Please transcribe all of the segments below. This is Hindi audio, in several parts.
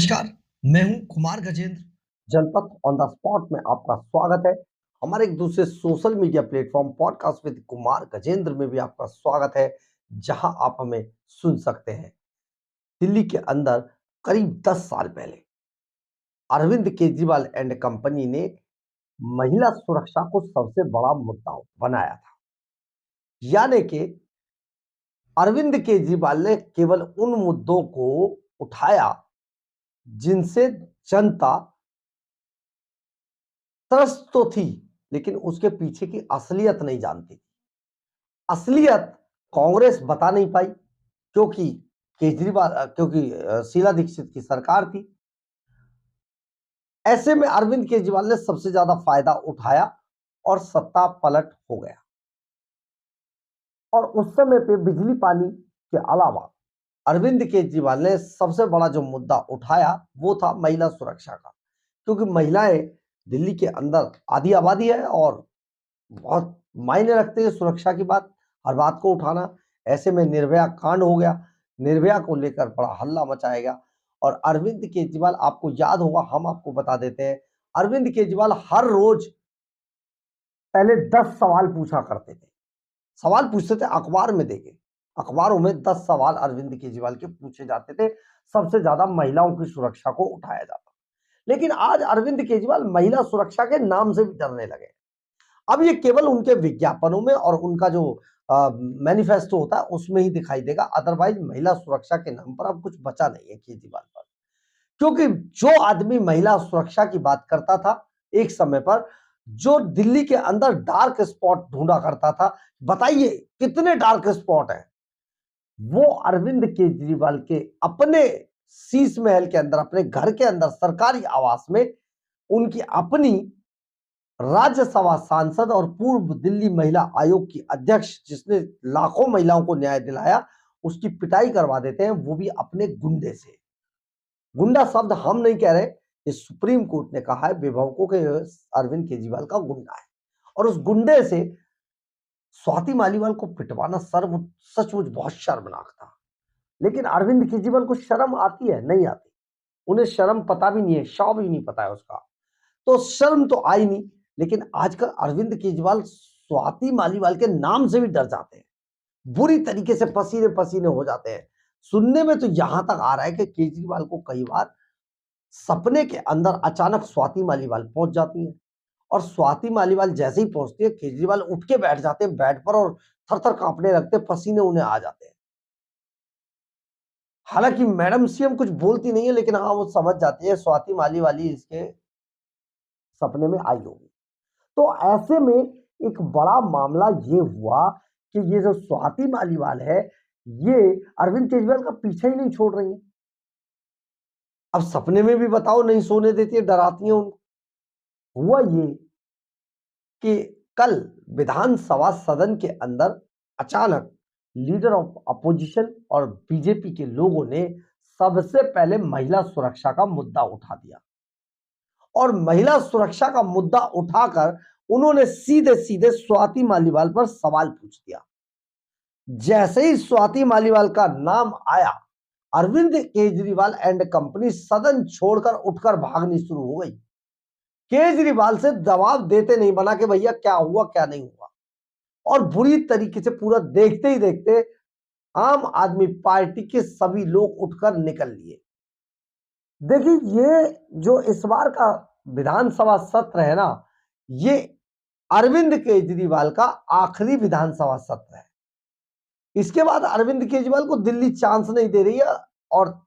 नमस्कार, मैं हूं कुमार गजेंद्र। जनपथ ऑन द स्पॉट में आपका स्वागत है। हमारे एक दूसरे social media platform podcast with Kumar Gajendra में भी आपका स्वागत है, जहां आप हमें सुन सकते हैं। दिल्ली के अंदर करीब 10 साल पहले अरविंद केजरीवाल एंड कंपनी ने महिला सुरक्षा को सबसे बड़ा मुद्दा बनाया था। यानी कि अरविंद केजरीवाल ने केवल उन मुद्दों को उठाया जिनसे जनता त्रस्त तो थी, लेकिन उसके पीछे की असलियत नहीं जानती। असलियत कांग्रेस बता नहीं पाई, क्योंकि शीला दीक्षित की सरकार थी। ऐसे में अरविंद केजरीवाल ने सबसे ज्यादा फायदा उठाया और सत्ता पलट हो गया। और उस समय पे बिजली पानी के अलावा अरविंद केजरीवाल ने सबसे बड़ा जो मुद्दा उठाया वो था महिला सुरक्षा का, क्योंकि महिलाएं दिल्ली के अंदर आधी आबादी है और बहुत मायने रखते हैं सुरक्षा की बात, हर बात को उठाना। ऐसे में निर्भया कांड हो गया, निर्भया को लेकर बड़ा हल्ला मचाया गया। और अरविंद केजरीवाल, आपको याद होगा, हम आपको बता देते हैं, अरविंद केजरीवाल हर रोज पहले 10 सवाल पूछा करते थे। सवाल पूछते थे, अखबार में देखे, अखबारों में 10 सवाल अरविंद केजरीवाल के पूछे जाते थे। सबसे ज्यादा महिलाओं की सुरक्षा को उठाया जाता। लेकिन आज अरविंद केजरीवाल महिला सुरक्षा के नाम से भी डरने लगे। अब ये केवल उनके विज्ञापनों में और उनका जो मैनिफेस्टो होता है उसमें ही दिखाई देगा। अदरवाइज महिला सुरक्षा के नाम पर अब कुछ बचा नहीं है केजरीवाल पर। क्योंकि जो आदमी महिला सुरक्षा की बात करता था एक समय पर, जो दिल्ली के अंदर डार्क स्पॉट ढूंढा करता था, बताइए कितने डार्क स्पॉट हैं, वो अरविंद केजरीवाल के अपने शीश महल के अंदर, अपने घर के अंदर, सरकारी आवास में उनकी अपनी राज्यसभा सांसद और पूर्व दिल्ली महिला आयोग की अध्यक्ष, जिसने लाखों महिलाओं को न्याय दिलाया, उसकी पिटाई करवा देते हैं, वो भी अपने गुंडे से। गुंडा शब्द हम नहीं कह रहे, ये सुप्रीम कोर्ट ने कहा है, विभागों के अरविंद केजरीवाल का गुंडा है। और उस गुंडे से स्वाति मालीवाल को पिटवाना सचमुच बहुत शर्मनाक था। लेकिन अरविंद केजरीवाल को शर्म आती है? नहीं आती। उन्हें शर्म पता भी नहीं है, शौ भी नहीं पता है उसका। तो शर्म तो आई नहीं। लेकिन आजकल अरविंद केजरीवाल स्वाति मालीवाल के नाम से भी डर जाते हैं, बुरी तरीके से पसीने पसीने हो जाते हैं। सुनने में तो यहां तक आ रहा है कि केजरीवाल को कई बार सपने के अंदर अचानक स्वाति मालीवाल पहुंच जाती है। और स्वाति मालीवाल जैसे ही पहुंचती है, केजरीवाल उठ के बैठ जाते हैं बेड पर और थर थर कांपने लगते, पसीने उन्हें आ जाते हैं। हालांकि मैडम सीएम कुछ बोलती नहीं है, लेकिन हाँ, वो समझ जाती है स्वाति मालीवाल इसके सपने में आई होगी। तो ऐसे में एक बड़ा मामला ये हुआ कि ये जो स्वाति मालीवाल है, ये अरविंद केजरीवाल का पीछा ही नहीं छोड़ रही है। अब सपने में भी बताओ नहीं सोने देती है, डराती है उनको। हुआ ये कि कल विधानसभा सदन के अंदर अचानक लीडर ऑफ अपोजिशन और बीजेपी के लोगों ने सबसे पहले महिला सुरक्षा का मुद्दा उठा दिया। और महिला सुरक्षा का मुद्दा उठाकर उन्होंने सीधे सीधे स्वाति मालीवाल पर सवाल पूछ दिया। जैसे ही स्वाति मालीवाल का नाम आया, अरविंद केजरीवाल एंड कंपनी सदन छोड़कर उठकर भागनी शुरू हो गई। केजरीवाल से जवाब देते नहीं बना कि भैया क्या हुआ क्या नहीं हुआ। और बुरी तरीके से पूरा देखते ही देखते आम आदमी पार्टी के सभी लोग उठकर निकल लिए। देखिए, ये जो इस बार का विधानसभा सत्र है ना, ये अरविंद केजरीवाल का आखिरी विधानसभा सत्र है। इसके बाद अरविंद केजरीवाल को दिल्ली चांस नहीं दे रही है। और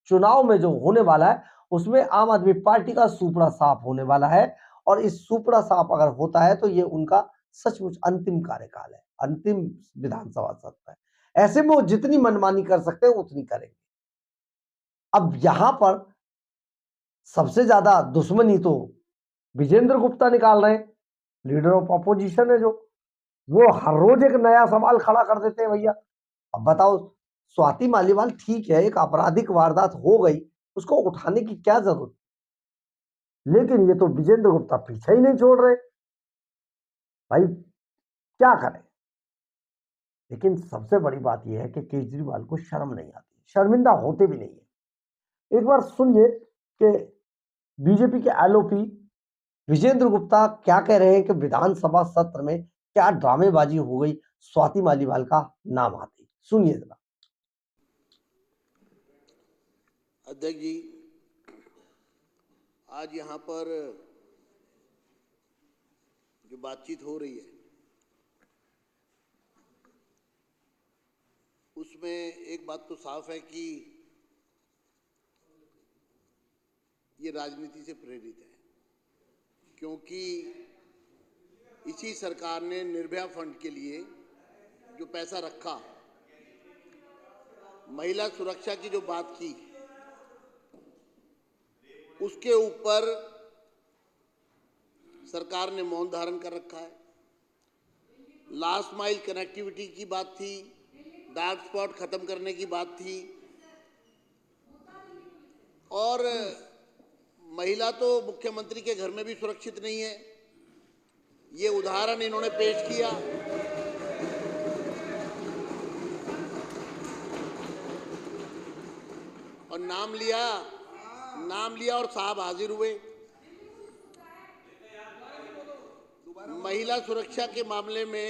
चुनाव में जो होने वाला है उसमें आम आदमी पार्टी का सुपड़ा साफ होने वाला है। और इस सुपड़ा साफ अगर होता है तो ये उनका सचमुच अंतिम कार्यकाल है, अंतिम विधानसभा सत्र है। ऐसे में वो जितनी मनमानी कर सकते हैं उतनी करेंगे। अब यहां पर सबसे ज्यादा दुश्मनी तो विजेंद्र गुप्ता निकाल रहे हैं, लीडर ऑफ अपोजिशन है जो। वो हर रोज एक नया सवाल खड़ा कर देते हैं भैया। अब बताओ, स्वाति मालीवाल ठीक है, एक आपराधिक वारदात हो गई, उसको उठाने की क्या जरूरत, लेकिन ये तो विजेंद्र गुप्ता पीछे ही नहीं छोड़ रहे। भाई क्या करें। लेकिन सबसे बड़ी बात यह है कि केजरीवाल को शर्म नहीं आती, शर्मिंदा होते भी नहीं है। एक बार सुनिए कि बीजेपी के एलओपी विजेंद्र गुप्ता क्या कह रहे हैं कि विधानसभा सत्र में क्या ड्रामेबाजी हो गई स्वाति मालीवाल का नाम आते ही। सुनिए जरा। अध्यक्ष जी, आज यहाँ पर जो बातचीत हो रही है उसमें एक बात तो साफ है कि ये राजनीति से प्रेरित है, क्योंकि इसी सरकार ने निर्भया फंड के लिए जो पैसा रखा, महिला सुरक्षा की जो बात की, उसके ऊपर सरकार ने मौन धारण कर रखा है। लास्ट माइल कनेक्टिविटी की बात थी, डार्क स्पॉट खत्म करने की बात थी, और महिला तो मुख्यमंत्री के घर में भी सुरक्षित नहीं है। ये उदाहरण इन्होंने पेश किया। और नाम लिया और साहब हाजिर हुए। महिला सुरक्षा के मामले में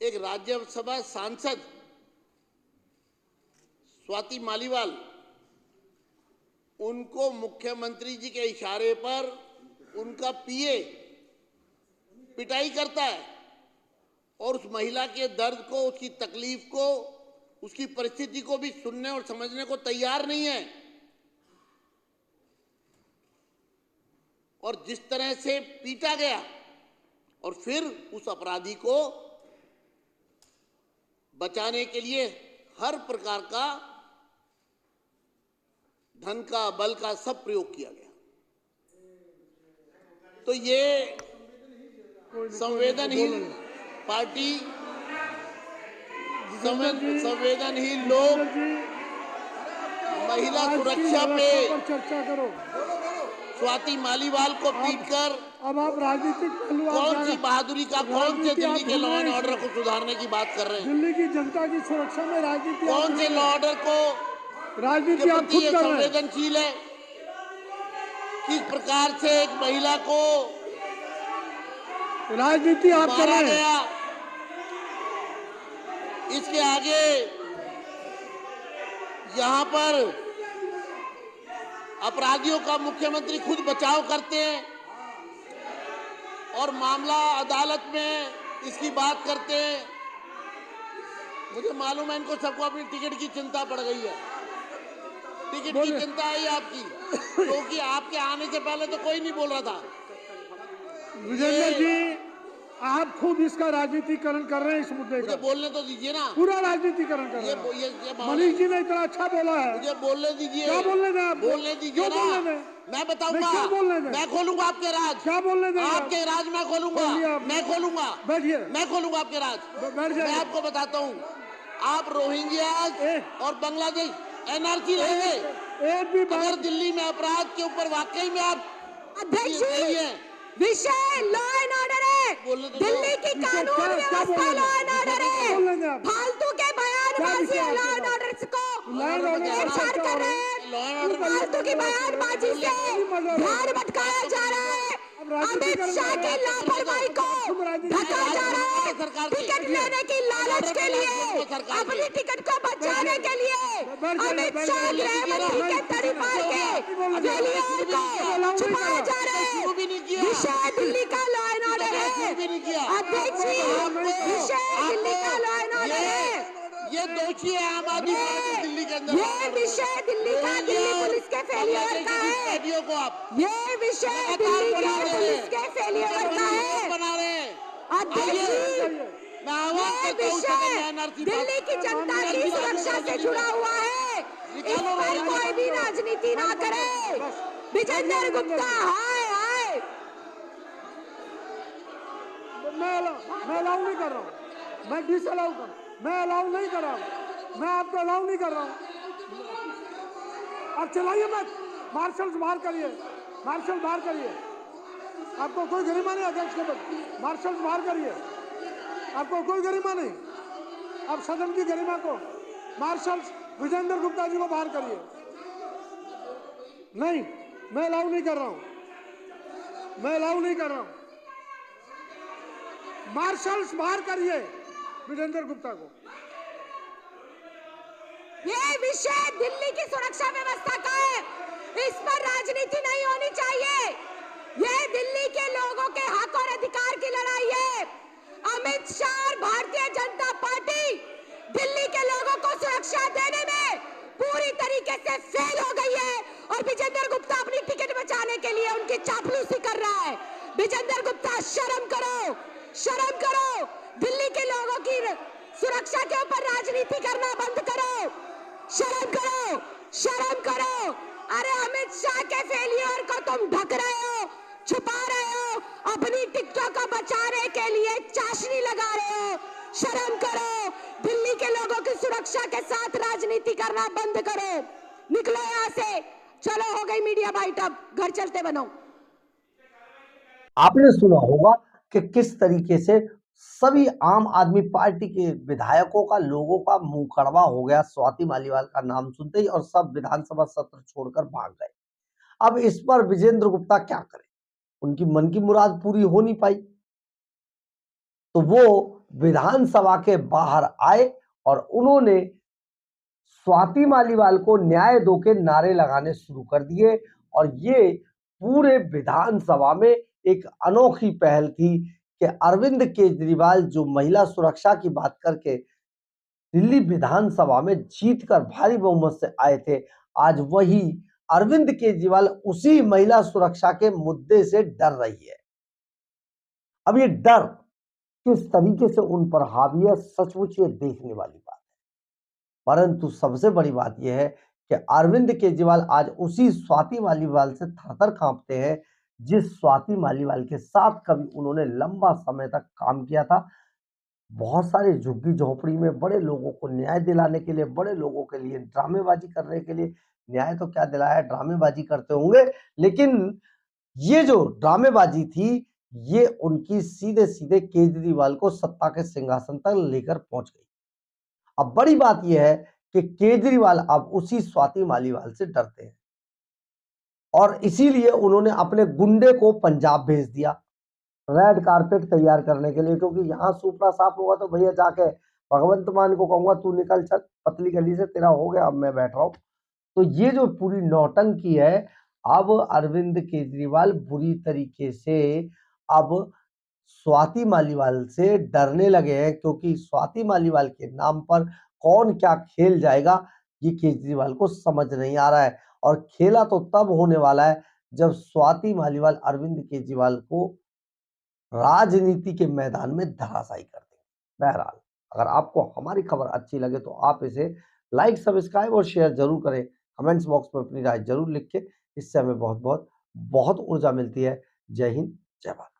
एक राज्यसभा सांसद स्वाति मालीवाल, उनको मुख्यमंत्री जी के इशारे पर उनका पीए पिटाई करता है और उस महिला के दर्द को, उसकी तकलीफ को, उसकी परिस्थिति को भी सुनने और समझने को तैयार नहीं है। और जिस तरह से पीटा गया और फिर उस अपराधी को बचाने के लिए हर प्रकार का धन का, बल का सब प्रयोग किया गया, तो ये संवेदनहीन पार्टी, संवेदनहीन लोग महिला सुरक्षा पे चर्चा करो। स्वाति मालीवाल को पीटकर अब आप राजनीतिक कौन सी बहादुरी का, कौन से दिल्ली के लॉ एंड ऑर्डर को सुधारने की बात कर रहे हैं? दिल्ली की जनता की सुरक्षा में राजनीति, कौन से लॉ ऑर्डर को राजनीति आप खुद कर रहे हैं। संवेदनशील है? किस प्रकार से एक महिला को राजनीति आप कर मारा रहे हैं। गया, इसके आगे यहाँ पर अपराधियों का मुख्यमंत्री खुद बचाव करते हैं और मामला अदालत में इसकी बात करते हैं। मुझे मालूम है इनको सबको अपनी टिकट की चिंता पड़ गई है। टिकट की चिंता है ये आपकी, क्योंकि आपके आने से पहले तो कोई नहीं बोल रहा था। विजेंद्र जी, आप खुद इसका राजनीतिकरण कर रहे हैं इस मुद्दे का। मुझे बोलने तो दीजिए ना। पूरा राजनीतिकरण कर रहे हैं। मनीष जी ने इतना अच्छा बोला है। मुझे बोलने दीजिए। क्या बोलने दें आप? बोलने दीजिए ना। मैं बताऊंगा। क्या बोलने दें? मैं खोलूंगा आपके राज। क्या बोलने दें? आपके राज मैं खोलूंगा। मैं खोलूंगा। बैठिए। मैं खोलूंगा आपके राज। मैं आपको बताता हूँ, आप रोहिंग्या और बांग्लादेश एनआरसी रहेंगे। एक भी अगर दिल्ली में अपराध के ऊपर वाकई में आप अध्यक्ष सही है, विषय लॉ एंड ऑर्डर है, दिल्ली की कानून व्यवस्था लॉ एंड ऑर्डर है। फालतू के बयानबाजी लॉ एंड ऑर्डर को छेड़छाड़ कर रहे हैं। फालतू की बयानबाजी से ध्यान भटकाया जा रहा है। अमित शाह की लापरवाही को ढका जा रहा है। टिकट लेने की लालच के लिए, अपनी टिकट को बचाने के लिए अमित शाह गृह मंत्री के तड़ी पार के फेलियर को छुपाया जा रहा है। विषय दिल्ली का लॉ एंड ऑर्डर है। अध्यक्ष जी, विषय दिल्ली का लॉ एंड ऑर्डर है। ये दोषी है आम आदमी पार्टी दिल्ली के अंदर। ये विषय दिल्ली का, दिल्ली पुलिस के फेलियर का है। ये विषय दिल्ली के पुलिस के फेलियर का है। अध्यक्ष जी, ये विषय दिल्ली की जनता की सुरक्षा से जुड़ा हुआ है। इस पर कोई भी राजनीति ना करे। विजेंद्र गुप्ता, हाय हाय। मैं अलाउ नहीं कर रहा हूँ। मैं डिसअलाउ कर, मैं अलाउ नहीं कर रहा हूँ। मैं आपको अलाउ नहीं कर रहा हूँ। आप चलाइए मत। मार्शल्स बाहर करिए, मार्शल बाहर करिए। आपको कोई गरिमा नहीं अध्यक्ष के बाद। मार्शल्स बाहर करिए, आपको कोई गरिमा नहीं। आप सदन की गरिमा को, मार्शल्स विजेंद्र गुप्ता जी को बाहर करिए। नहीं, मैं अलाउ नहीं कर रहा हूं, मैं अलाउ नहीं कर रहा हूं। मार्शल्स बाहर करिए विजेंद्र गुप्ता को। ये विषय दिल्ली की सुरक्षा व्यवस्था का है, इस पर राजनीति नहीं होनी चाहिए। ये दिल्ली के लोगों के हक और अधिकार की लड़ाई है। अमित शाह और भारतीय जनता पार्टी दिल्ली के लोगों को सुरक्षा देने में पूरी तरीके से फेल हो गई है और विजेंद्र गुप्ता अपनी टिकट बचाने के लिए उनकी चापलूसी कर रहा है। विजेंद्र गुप्ता शर्म करो, शर्म करो। दिल्ली के लोगों की सुरक्षा के ऊपर राजनीति करना बंद करो। शर्म करो, शर्म करो। अरे अमित शाह के फेलियर को तुम ढक रहे हो, छुपा रहे हो, अपनी टिकटों को बचाने के लिए चाशनी लगा रहे हो। शर्म करो। दिल्ली के लोगों की सुरक्षा के साथ राजनीति करना बंद करो। निकलो यहाँ से। चलो, हो गई मीडिया बाइट, अब घर चलते बनो। आपने सुना होगा कि किस तरीके से सभी आम आदमी पार्टी के विधायकों का, लोगों का मुंह कड़वा हो गया स्वाति मालीवाल का नाम सुनते ही और सब विधानसभा सत्र छोड़कर भाग गए। अब इस पर विजेंद्र गुप्ता क्या करें? उनकी मन की मुराद पूरी हो नहीं पाई तो वो विधानसभा के बाहर आए और उन्होंने स्वाति मालीवाल को न्याय दो के नारे लगाने शुरू कर दिए। और ये पूरे विधानसभा में एक अनोखी पहल थी कि अरविंद केजरीवाल जो महिला सुरक्षा की बात करके दिल्ली विधानसभा में जीतकर भारी बहुमत से आए थे, आज वही अरविंद केजरीवाल उसी महिला सुरक्षा के मुद्दे से डर रही है। अब ये डर किस तरीके से उन पर हावी है, सचमुच ये देखने वाली बात है। परंतु सबसे बड़ी बात यह है कि अरविंद केजरीवाल आज उसी स्वाति मालीवाल से थरथर कांपते हैं जिस स्वाति मालीवाल के साथ कभी उन्होंने लंबा समय तक काम किया था। बहुत सारे झुग्गी झोपड़ी में बड़े लोगों को न्याय दिलाने के लिए, बड़े लोगों के लिए ड्रामेबाजी करने के लिए, न्याय तो क्या दिलाया, ड्रामेबाजी करते होंगे, लेकिन ये जो ड्रामेबाजी थी ये उनकी सीधे सीधे केजरीवाल को सत्ता के सिंहासन तक लेकर पहुंच गई। अब बड़ी बात यह है कि केजरीवाल अब उसी स्वाति मालीवाल से डरते हैं और इसीलिए उन्होंने अपने गुंडे को पंजाब भेज दिया रेड कारपेट तैयार करने के लिए, क्योंकि यहाँ सुपड़ा साफ होगा तो भैया जाके भगवंत मान को कहूंगा तू निकल चल पतली गली से, तेरा हो गया, अब मैं बैठ रहा हूं। तो ये जो पूरी नौटंकी है, अब अरविंद केजरीवाल बुरी तरीके से अब स्वाति मालीवाल से डरने लगे हैं, क्योंकि स्वाति मालीवाल के नाम पर कौन क्या खेल जाएगा ये केजरीवाल को समझ नहीं आ रहा है। और खेला तो तब होने वाला है जब स्वाति मालीवाल अरविंद केजरीवाल को राजनीति के मैदान में धराशायी कर देंगे। बहरहाल, अगर आपको हमारी खबर अच्छी लगे तो आप इसे लाइक, सब्सक्राइब और शेयर जरूर करें। कमेंट्स बॉक्स में अपनी राय जरूर लिखें, इससे हमें बहुत बहुत ऊर्जा मिलती है। जय हिंद, जय भारत।